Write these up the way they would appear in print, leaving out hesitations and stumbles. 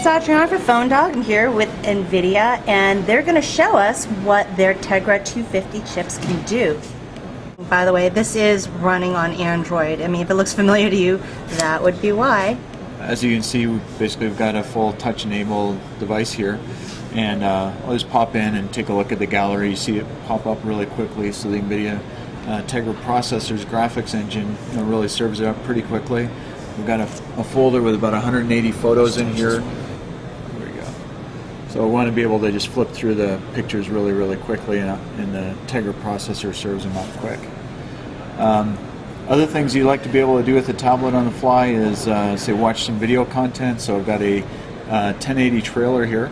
So Adriana for Phone Dog. I'm here with NVIDIA, and they're going to show us what their Tegra 250 chips can do. By the way, this is running on Android. I mean, if it looks familiar to you, that would be why. As you can see, we've got a full touch-enabled device here, and I'll just pop in and take a look at the gallery. You see it pop up really quickly, so the NVIDIA Tegra processor's graphics engine really serves it up pretty quickly. We've got a folder with about 180 photos in here. So I want to be able to just flip through the pictures really quickly, and the Tegra processor serves them up quick. Other things you like to be able to do with the tablet on the fly is, say, watch some video content. So I've got a 1080 trailer here.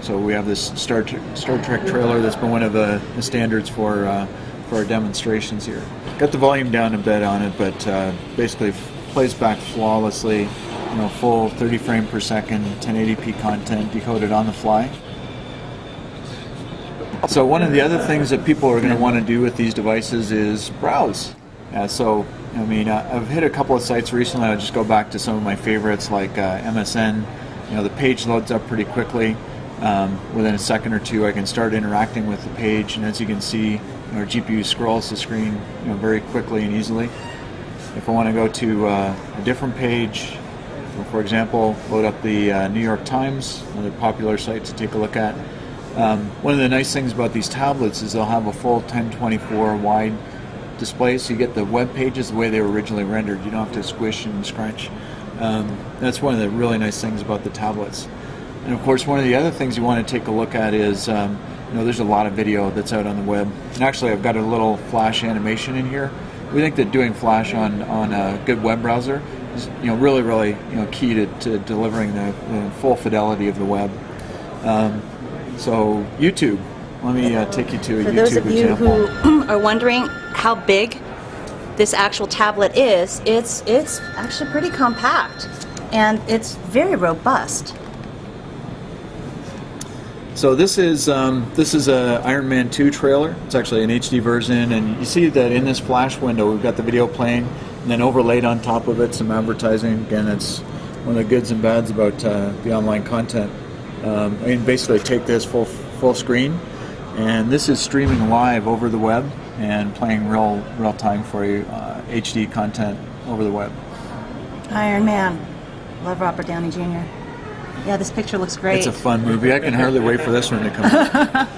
So we have this Star Trek trailer that's been one of the standards for our demonstrations here. Got the volume down a bit on it, but basically plays back flawlessly. Full 30 frame per second, 1080p content decoded on the fly. So one of the other things that people are going to want to do with these devices is browse. So I mean, I've hit a couple of sites recently. I'll just go back to some of my favorites like MSN. The page loads up pretty quickly. Within a second or two, I can start interacting with the page, and as you can see, our GPU scrolls the screen very quickly and easily. If I want to go to a different page, for example, load up the New York Times, another popular site to take a look at. One of the nice things about these tablets is they'll have a full 1024 wide display, so you get the web pages the way they were originally rendered. You don't have to squish and scrunch. That's one of the really nice things about the tablets. And of course, one of the other things you want to take a look at is, there's a lot of video that's out on the web. And actually, I've got a little Flash animation in here. We think that doing Flash on a good web browser is, really key to delivering the full fidelity of the web. So YouTube, let me take you to a YouTube example. For those of you who are wondering how big this actual tablet is, it's actually pretty compact, and it's very robust. So this is a Iron Man 2 trailer. It's actually an HD version, and you see that in this flash window we've got the video playing, and then overlaid on top of it some advertising. Again, it's one of the goods and bads about the online content. I mean, basically take this full screen, and this is streaming live over the web and playing real time for you, HD content over the web. Iron Man. Love Robert Downey Jr. Yeah, this picture looks great. It's a fun movie. I can hardly wait for this one to come out.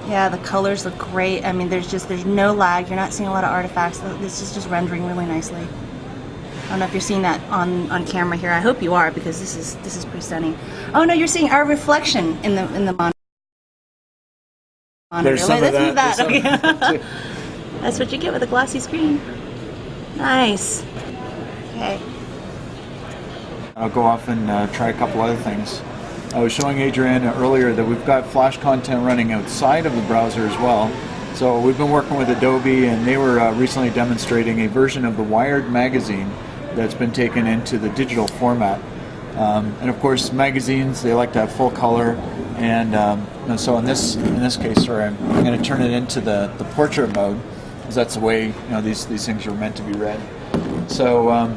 Yeah, the colors look great. I mean, there's no lag. You're not seeing a lot of artifacts. This is just rendering really nicely. I don't know if you're seeing that on camera here. I hope you are, because this is pretty stunning. Oh no, you're seeing our reflection in the monitor. There's some of that. Okay. That's what you get with a glossy screen. Nice. Okay. I'll go off and try a couple other things. I was showing Adriana earlier that we've got Flash content running outside of the browser as well. So we've been working with Adobe, and they were recently demonstrating a version of the Wired magazine that's been taken into the digital format. And of course, magazines, they like to have full color, and so in this case, sorry, I'm going to turn it into the portrait mode, because that's the way these things are meant to be read. So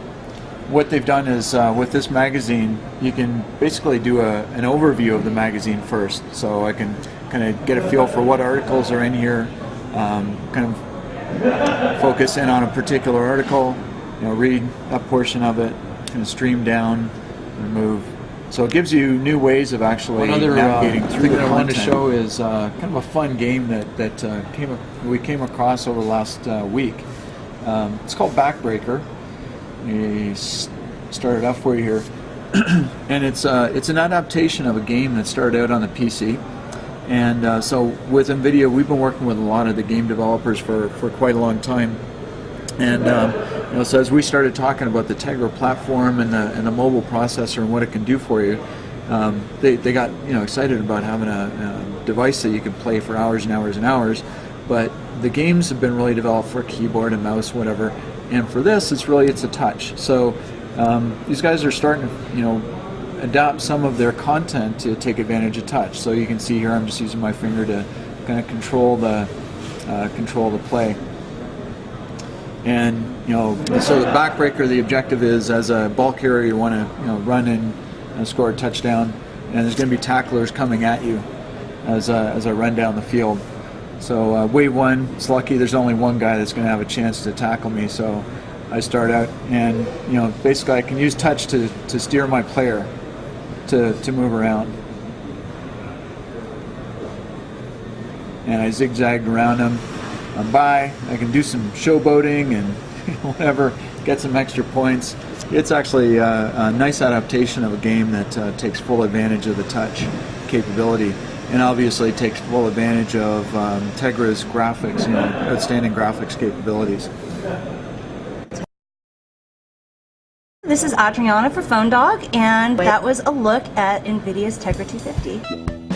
what they've done is with this magazine, you can basically do an overview of the magazine first. So I can kind of get a feel for what articles are in here, kind of focus in on a particular article, read a portion of it, kind of stream down, remove. So it gives you new ways of actually navigating through the content. One other thing that I wanted to show is kind of a fun game that we came across over the last week. It's called Backbreaker. We started up for you here, and it's an adaptation of a game that started out on the PC. And so with NVIDIA, we've been working with a lot of the game developers for quite a long time. And so as we started talking about the Tegra platform and the mobile processor and what it can do for you, they got excited about having a device that you can play for hours and hours and hours. But the games have been really developed for keyboard and mouse, whatever. And for this, it's a touch. So these guys are starting to adapt some of their content to take advantage of touch. So you can see here I'm just using my finger to kind of control the play. And so the backbreaker, the objective is, as a ball carrier, you want to run and score a touchdown, and there's going to be tacklers coming at you as I run down the field. So wave one, it's lucky there's only one guy that's going to have a chance to tackle me. So I start out, and basically I can use touch to steer my player to move around, and I zigzagged around him. I'm by. I can do some showboating and whatever, get some extra points. It's actually a nice adaptation of a game that takes full advantage of the touch capability, and obviously takes full advantage of Tegra's graphics, outstanding graphics capabilities. This is Adriana for Phone Dog, and that was a look at NVIDIA's Tegra 250.